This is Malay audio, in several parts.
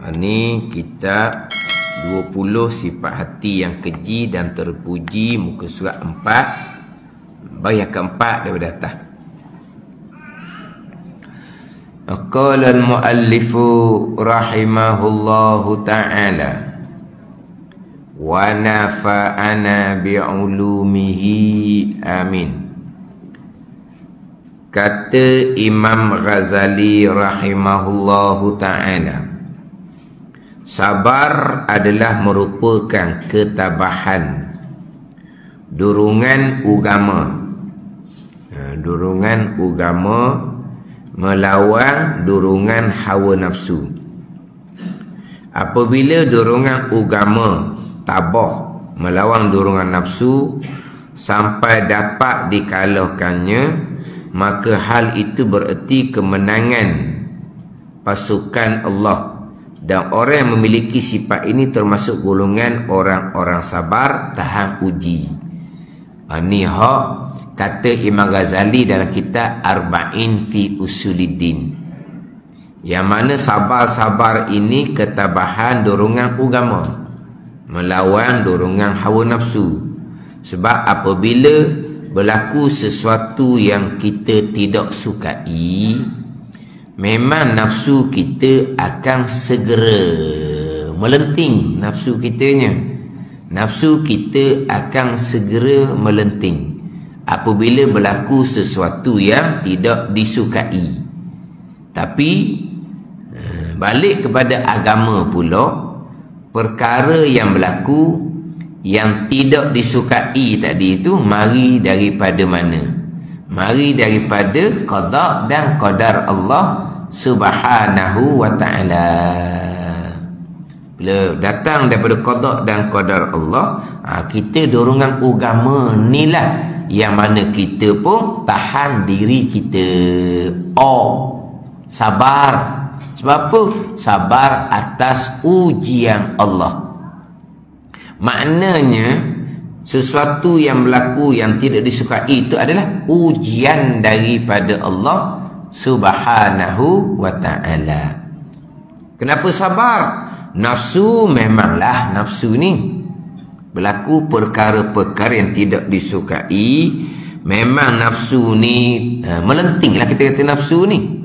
Ini kitab 20 sifat hati yang keji dan terpuji, muka surat 4, bab yang keempat daripada atas. Qala al-muallifu rahimahullahu ta'ala wa nafa'ana bi'ulumihi amin. Kata Imam Ghazali rahimahullahu ta'ala, sabar adalah merupakan ketabahan, dorongan agama melawan dorongan hawa nafsu. Apabila dorongan agama tabah melawan dorongan nafsu sampai dapat dikalahkannya, maka hal itu bererti kemenangan pasukan Allah. Dan orang yang memiliki sifat ini termasuk golongan orang-orang sabar tahan uji. Ini hak kata Imam Ghazali dalam kitab Arba'in fi Usuluddin, yang mana sabar-sabar ini ketabahan dorongan agama melawan dorongan hawa nafsu. Sebab apabila berlaku sesuatu yang kita tidak sukai, memang nafsu kita akan segera melenting. Nafsu kita akan segera melenting apabila berlaku sesuatu yang tidak disukai. Tapi balik kepada agama pula, perkara yang berlaku yang tidak disukai tadi itu mari daripada mana? Mari daripada qada dan qadar Allah Subhanahu wa ta'ala. Bila datang daripada qada dan qadar Allah, kita dorongan agama inilah yang mana kita pun tahan diri kita. Sabar. Sebab apa? Sabar atas ujian Allah. Maknanya sesuatu yang berlaku yang tidak disukai itu adalah ujian daripada Allah Subhanahu wa ta'ala. Kenapa sabar? Nafsu, memanglah nafsu ni berlaku perkara-perkara yang tidak disukai. Memang nafsu ni melenting lah, kita kata nafsu ni,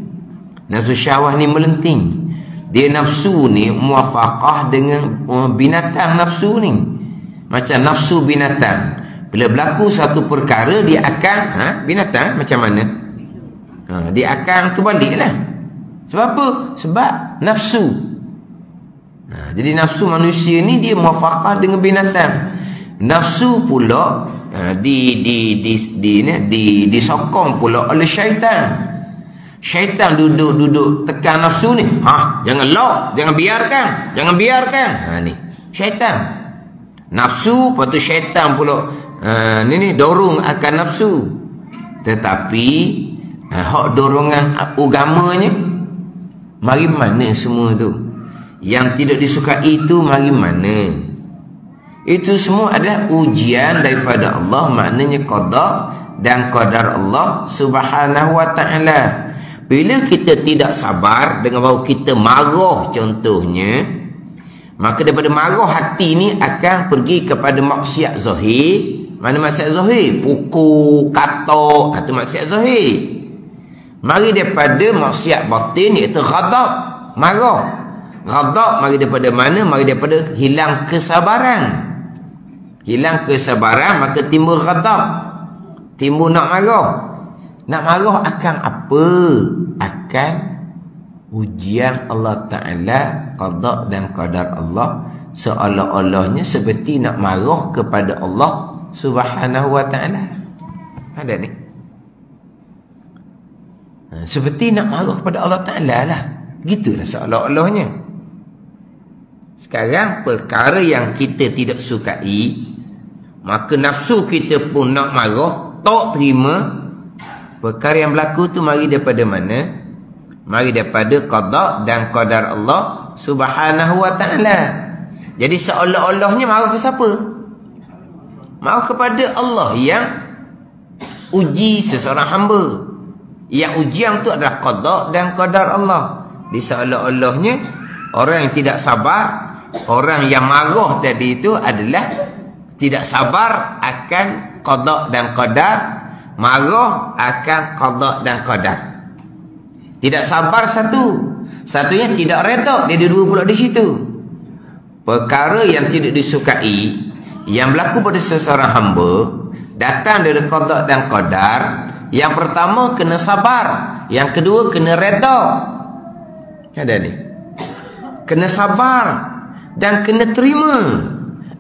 nafsu syahwah ni melenting. Dia nafsu ni muafaqah dengan binatang. Nafsu ni macam nafsu binatang. Bila berlaku satu perkara, dia akan binatang macam mana? Dia akan terbalik lah. Sebab apa? Sebab nafsu. Jadi nafsu manusia ni dia muafaqah dengan binatang. Nafsu pula disokong pula oleh syaitan. Syaitan duduk tekan nafsu ni. Jangan lock, jangan biarkan. Ni syaitan. Nafsu, lepas tu syaitan pula ni dorong akan nafsu. Tetapi hak dorongan agamanya mari mana semua tu? Yang tidak disukai itu mari mana? Itu semua adalah ujian daripada Allah. Maknanya qada dan qadar Allah Subhanahu wa ta'ala. Bila kita tidak sabar dengan bahawa kita marah contohnya, maka daripada marah hati ni akan pergi kepada maksiat zahir. Mana maksiat zahir? Pukul, katak, itu maksiat zahir. Mari daripada maksiat batin, iaitu ghadab, marah. Ghadab mari daripada mana? Mari daripada hilang kesabaran. Hilang kesabaran, maka timbul ghadab, timbul nak marah. Nak marah akan apa? Akan ujian Allah Ta'ala, qada dan qadar Allah. Seolah-olahnya seperti nak marah kepada Allah Subhanahu wa ta'ala. Ada ni, seperti nak marah kepada Allah Ta'ala lah. Gitulah seolah-olahnya. Sekarang perkara yang kita tidak sukai, maka nafsu kita pun nak marah, tak terima. Perkara yang berlaku tu mari daripada mana? Mari daripada qada dan qadar Allah Subhanahu wa ta'ala. Jadi seolah-olahnya marah ke siapa? Marah kepada Allah yang uji seseorang hamba. Yang ujian tu adalah qada dan qadar Allah. Di seolah-olahnya Orang yang tidak sabar, orang yang marah tadi itu adalah tidak sabar akan qada dan qadar, marah akan qada dan qadar. Tidak sabar satunya tidak redha, dia ada dua pula di situ. Perkara yang tidak disukai yang berlaku pada seseorang hamba datang dari qada dan qadar. Yang pertama kena sabar, yang kedua kena redha. Ada ni. Kena sabar dan kena terima.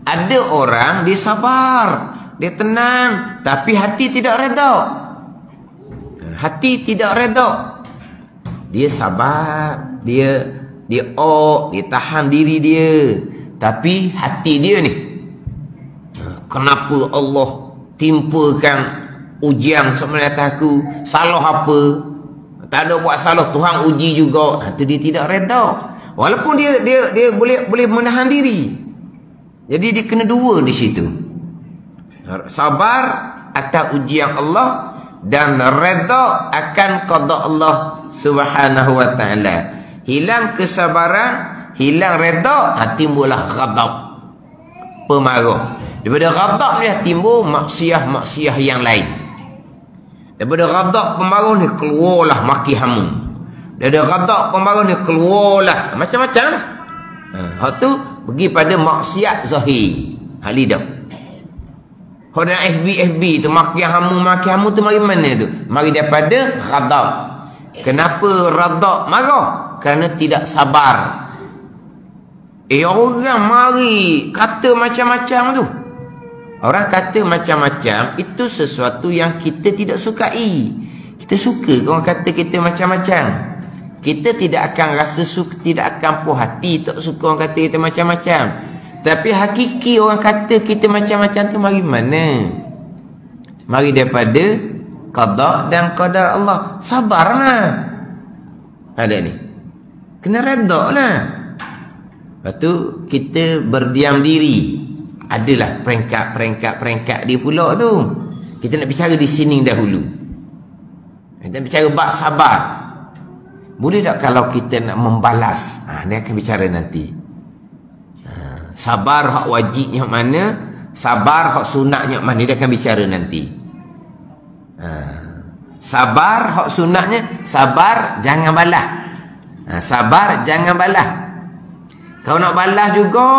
Ada orang dia sabar, dia tenang, tapi hati tidak redha. Hati tidak redha. Dia sabar, dia tahan diri dia, tapi hati dia ni, kenapa Allah timpakan ujian sebenarnya aku, salah apa? Tak ada buat salah, Tuhan uji juga. Itu dia tidak redha. Walaupun dia boleh menahan diri. Jadi dia kena dua di situ. Sabar atas ujian Allah dan redha akan qada Allah Subhanahu wa taala. Hilang kesabaran, hilang redha, timbullah ghadab, pemarah. Daripada ghadab ni timbul maksiat yang lain. Daripada ghadab pemarah ni keluarlah maki hamu. Daripada ghadab pemarah ni keluarlah macam-macam lah. Hak tu pergi pada maksiat zahir. Hal lidah. Hak dalam FB tu maki hamu tu mari mana tu? Mari daripada ghadab. Kenapa ghadab marah? Kerana tidak sabar. Orang mari kata macam-macam tu. Orang kata macam-macam itu sesuatu yang kita tidak sukai. Kita suka orang kata kita macam-macam. Kita tidak akan rasa suka, tidak akan puas hati tak suka orang kata kita macam-macam. Tapi hakiki orang kata kita macam-macam tu mari mana? Mari daripada qada dan qadar Allah. Sabarlah. Ada ni. Kena redha lah. Lepas tu kita berdiam diri. Adalah peringkat dia pula tu. Kita nak bicara di sini dahulu. Kita bicara bab sabar. Boleh tak kalau kita nak membalas? Dia akan bicara nanti. Sabar hak wajibnya mana? Sabar hak sunatnya mana? Dia akan bicara nanti. Sabar hak sunatnya, sabar jangan balas. Sabar jangan balas. Kau nak balas juga,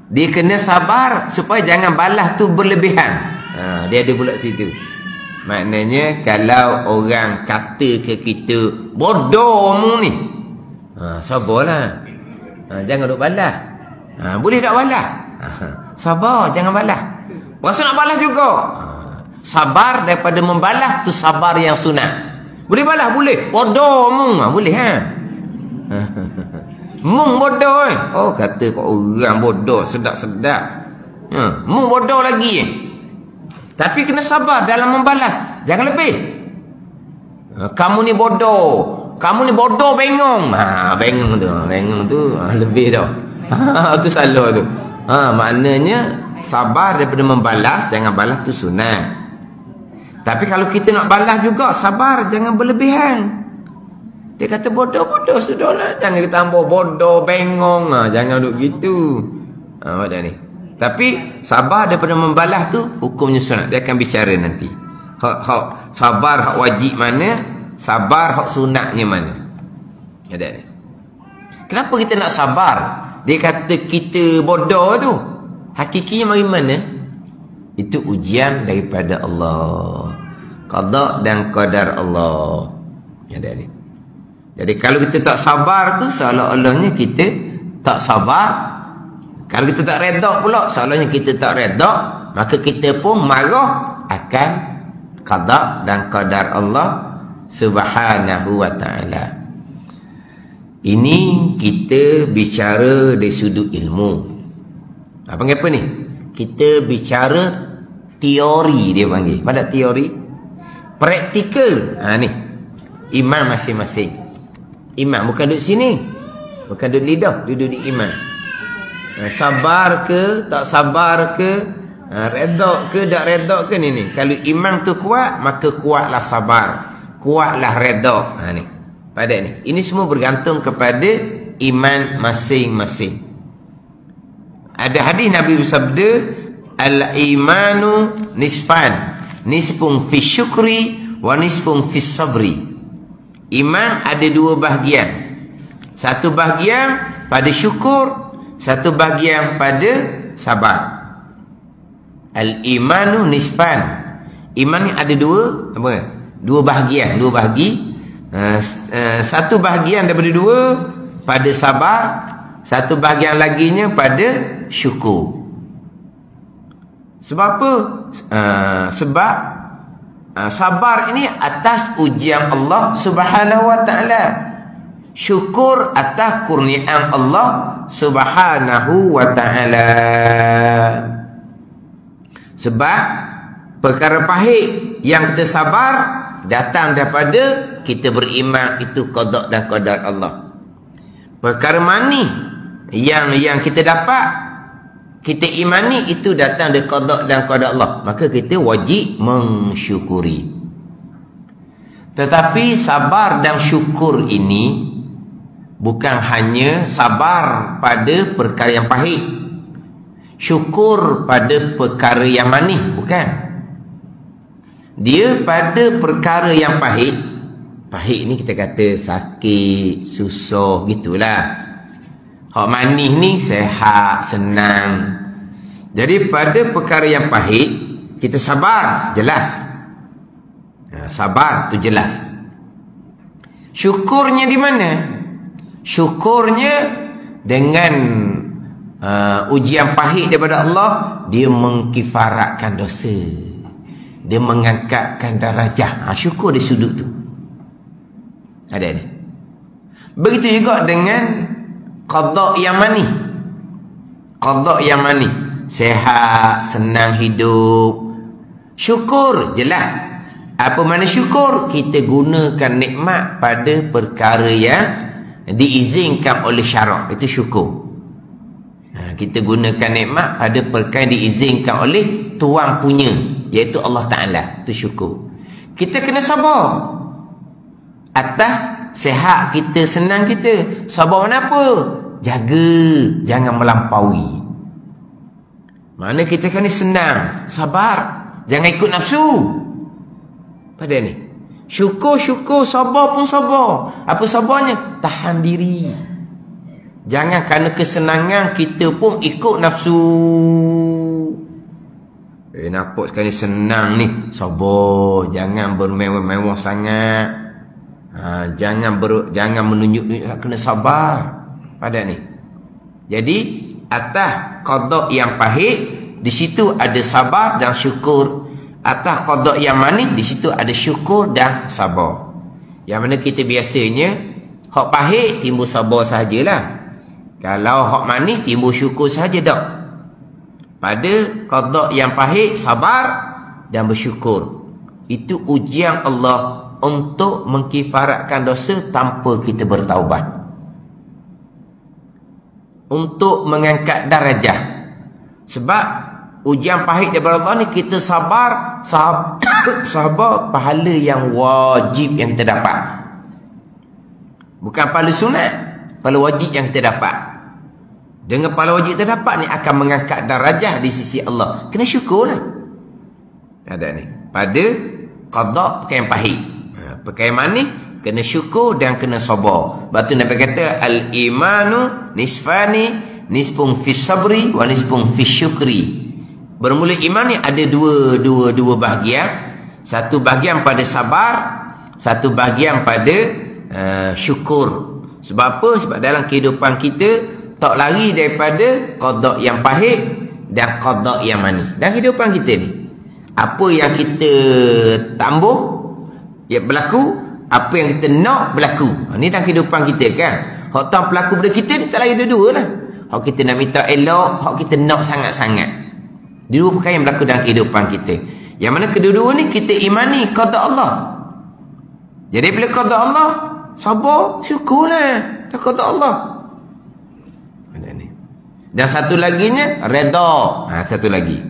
dia kena sabar supaya jangan balas tu berlebihan. Dia ada pula situ. Maknanya kalau orang kata ke kita bodoh mu ni, sabarlah. Jangan duk balas. Boleh tak balas? Sabar jangan balas. Puasa nak balas juga. Sabar daripada membalas tu sabar yang sunat. Boleh balas? Boleh. Bodoh mu, boleh Mung bodoh Oh kata kau orang bodoh sedap-sedap. Mung bodoh lagi Tapi kena sabar dalam membalas. Jangan lebih. Kamu ni bodoh. Kamu ni bodoh bengong. Bengong tu lebih dah. Tu salah tu. Maknanya sabar daripada membalas. Jangan balas tu sunat. Tapi kalau kita nak balas juga, sabar jangan berlebihan. Dia kata bodoh-bodoh sudahlah. Jangan tambah bodoh, bengong. Jangan duduk gitu. Macam ni. Tapi sabar daripada membalas tu hukumnya sunat. Dia akan bicara nanti. Hak sabar hak wajib mana? Sabar hak sunatnya mana? Ada ni. Kenapa kita nak sabar? Dia kata kita bodoh tu. Hakikinya mari mana? Itu ujian daripada Allah. Qada dan qadar Allah. Ada ni. Jadi kalau kita tak sabar tu seolah-olahnya kita tak sabar. Kalau kita tak redha pula seolah-olahnya kita tak redha, maka kita pun marah akan qada dan qadar Allah Subhanahu wa taala. Ini kita bicara dari sudut ilmu. Panggil apa ni? Kita bicara teori dia panggil. Pada teori praktikal. Ni. Iman masing-masing. Iman bukan duduk sini. Bukan duduk lidah, duduk di iman. Sabar ke, tak sabar ke, redha ke, tak redha ke ni. Kalau iman tu kuat, maka kuatlah sabar. Kuatlah redha. Ni. Pada ni. Ini semua bergantung kepada iman masing-masing. Ada hadis Nabi bersabda, al-imanu nisfan, nisfun fi syukri wa nisfun fi sabri. Iman ada dua bahagian. Satu bahagian pada syukur, satu bahagian pada sabar. Al-imanu nisfan. Iman ni ada dua apa? Dua bahagian, dua bahagi. Satu bahagian daripada dua pada sabar, satu bahagian laginya pada syukur. Sebab apa? Sebab sabar ini atas ujian Allah Subhanahu wa taala. Syukur atas kurniaan Allah Subhanahu wa taala. Sebab perkara pahit yang kita sabar datang daripada kita beriman itu qada dan qadar Allah. Perkara manis yang kita dapat, kita imani itu datang dari qada dan qadar Allah, maka kita wajib mensyukuri. Tetapi sabar dan syukur ini bukan hanya sabar pada perkara yang pahit, syukur pada perkara yang manis, bukan. Dia pada perkara yang pahit. Pahit ni kita kata sakit, susah, gitulah. Hak manis ni sehat, senang. Jadi pada perkara yang pahit kita sabar, jelas. Sabar tu jelas. Syukurnya di mana? Syukurnya dengan ujian pahit daripada Allah, dia mengkifaratkan dosa, dia mengangkatkan darajah. Syukur di sudut tu ada ni. Begitu juga dengan qada yang manis. Qada yang manis, sehat, senang hidup. Syukur jelas. Apa makna syukur? Kita gunakan nikmat pada perkara yang diizinkan oleh syarak, itu syukur. Kita gunakan nikmat pada perkara yang diizinkan oleh Tuhan punya, iaitu Allah Ta'ala, itu syukur. Kita kena sabar atas sehat kita, senang kita. Sabar mana apa? Jaga, jangan melampaui. Mana kita kena senang, sabar, jangan ikut nafsu. Pada ni syukur, sabar pun sabar. Apa sabarnya? Tahan diri. Jangan kerana kesenangan kita pun ikut nafsu. Nampak sekali senang ni, sabar, jangan bermewah-mewah sangat. Jangan menunjuk, kena sabar pada ni. Jadi atas qada yang pahit, di situ ada sabar dan syukur. Atas qada yang manis, di situ ada syukur dan sabar. Yang mana kita biasanya hak pahit timbul sabar sajalah. Kalau hak manis timbul syukur saja tak. Pada qada yang pahit sabar dan bersyukur. Itu ujian Allah untuk mengkifaratkan dosa tanpa kita bertaubat, untuk mengangkat darajah. Sebab ujian pahit daripada Allah ni kita sabar, sabar pahala yang wajib yang kita dapat, bukan pahala sunat, pahala wajib yang kita dapat. Dengan pahala wajib kita dapat ni akan mengangkat darajah di sisi Allah. Kena syukurlah. Ada ni pada qada perkara yang pahit. Perkara yang manis kena syukur dan kena sabar. Lepas tu Nabi kata al-imanu nisfani, nisfun fi sabri wa nisfun fi syukri. Bermula iman ni ada dua bahagian. Satu bahagian pada sabar, satu bahagian pada syukur. Sebab apa? Sebab dalam kehidupan kita tak lari daripada qada yang pahit dan qada yang manis. Dalam kehidupan kita ni, apa yang kita tambah ya berlaku, apa yang kita nak berlaku. Ni dalam kehidupan kita kan. Hak tak berlaku pada kita ni tak lari dua-dua lah. Hak kita nak minta elok, hak kita nak sangat-sangat. Dua perkara yang berlaku dalam kehidupan kita. Yang mana kedua-dua ni kita imani qada Allah. Jadi bila qada Allah, sabar, syukurlah. Tak qada Allah. Dan satu laginya redha. Satu lagi.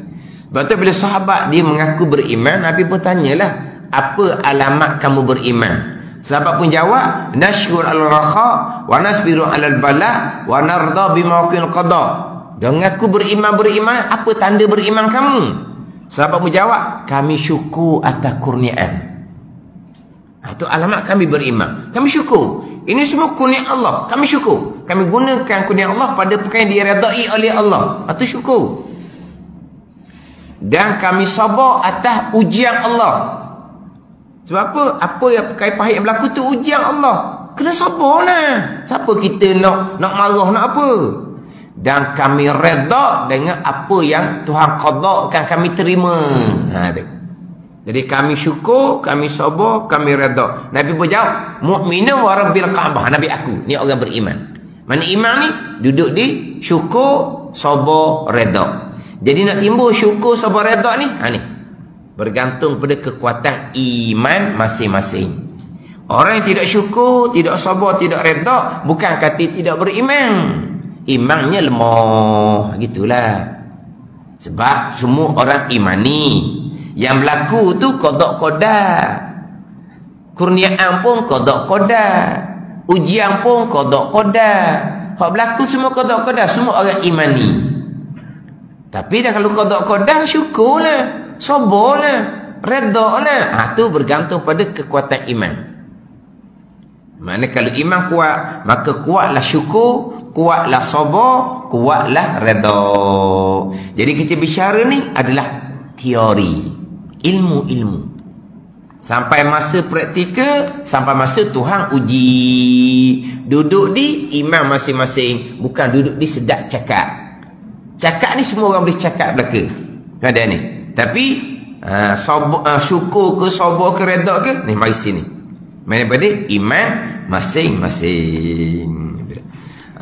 Sebab tu bila sahabat dia mengaku beriman, Nabi pun tanyalah, apa alamat kamu beriman? Sahabat pun jawab, nashkur al-rakha wa nasbiru alal bala wa narda bimawqil qada. Dengan aku beriman, apa tanda beriman kamu? Sahabat pun jawab, kami syukur atas kurniaan. Itu alamat kami beriman. Kami syukur. Ini semua kurnia Allah. Kami syukur. Kami gunakan kurnia Allah pada perkara yang diredai oleh Allah. Itu syukur. Dan kami sabar atas ujian Allah. Sebab apa? Apa yang perkara pahit yang berlaku tu ujian Allah. Kena sabar lah. Siapa kita nak marah, nak apa? Dan kami redha dengan apa yang Tuhan qadakan kami terima. Tu. Jadi kami syukur, kami sabar, kami redha. Nabi pun jawab, mukminu wa rabbil Ka'bah. Nabi aku, ni orang beriman. Mana iman ni? Duduk di syukur, sabar, redha. Jadi nak timbul syukur, sabar, redha ni, ni. Bergantung pada kekuatan iman masing-masing. Orang yang tidak syukur, tidak sabar, tidak redha, bukan kata tidak beriman. Imannya lemah, gitulah. Sebab semua orang imani. Yang berlaku tu qada qada. Kurniaan pun qada qada. Ujian pun qada qada. Hak berlaku semua qada qada, semua orang imani. Tapi dah kalau qada qada, syukurlah, sabarlah, redhalah. Tu bergantung pada kekuatan iman. Mana kalau iman kuat, maka kuatlah syukur, kuatlah sabar, kuatlah redha. Jadi kita bicara ni adalah teori. Ilmu-ilmu. Sampai masa praktikal, sampai masa Tuhan uji. Duduk di iman masing-masing, bukan duduk di sedap cakap. Cakap ni semua orang boleh cakap belaka. Ada ni. Tapi syukur ke, sabar ke, redha ke, ni mari sini. Mana pada iman masing-masing.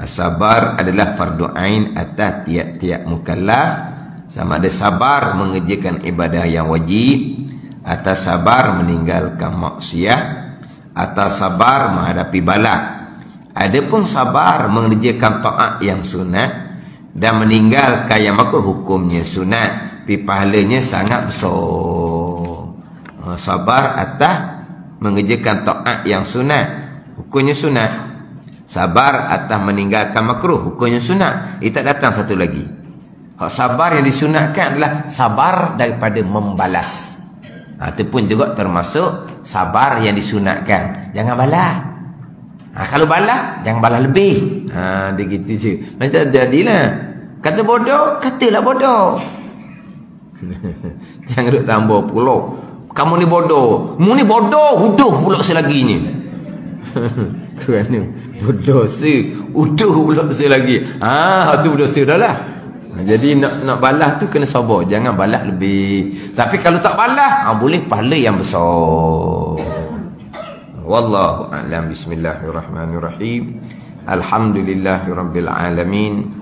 Sabar adalah fardu ain atas tiap-tiap mukallaf. Sama ada sabar mengerjakan ibadah yang wajib, atas sabar meninggalkan maksiat, atas sabar menghadapi bala. Adapun sabar mengerjakan taat yang sunat dan meninggalkan yang makruh, hukumnya sunat, tapi pahalanya sangat besar. Sabar atas mengerjakan taat yang sunat, hukumnya sunat. Sabar atas meninggalkan makruh, hukumnya sunat. Ia tak datang satu lagi. Hak sabar yang disunatkan adalah sabar daripada membalas. Itu pun juga termasuk sabar yang disunatkan. Jangan balas. Kalau balas, jangan balas lebih. Dia gitu je. Macam jadilah. Kata bodoh, katalah bodoh. Jangan duk tambah pula. Kamu ni bodoh. Mu ni bodoh, uduh pula selaginya. Kerana berdosa, uduh pula selagi. Tu berdosa dah lah. Jadi nak balas tu kena sabar, jangan balas lebih. Tapi kalau tak balas, boleh pahala yang besar. Wallahu a'lam. Bismillahirrahmanirrahim. Alhamdulillahirabbil alamin.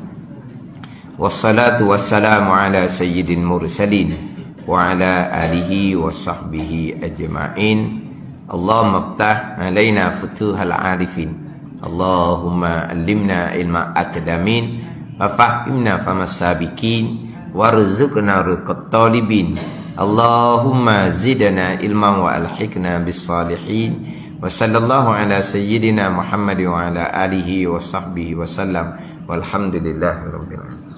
Wassalatu wassalamu ala sayyidil mursalin wa ala alihi wa sahbihi ajma'in. Allahumma iftah alaina futuhal arifin. Allahumma allimna ilma akadamin. Fafahimna famas sabiqin warzuqna rizqat talibin. Allahumma zidna ilman wa alhiqna bis salihin. Wa sallallahu ala sayyidina Muhammad wa ala alihi wa sahbihi wa sallam. Walhamdulillahirabbil alamin.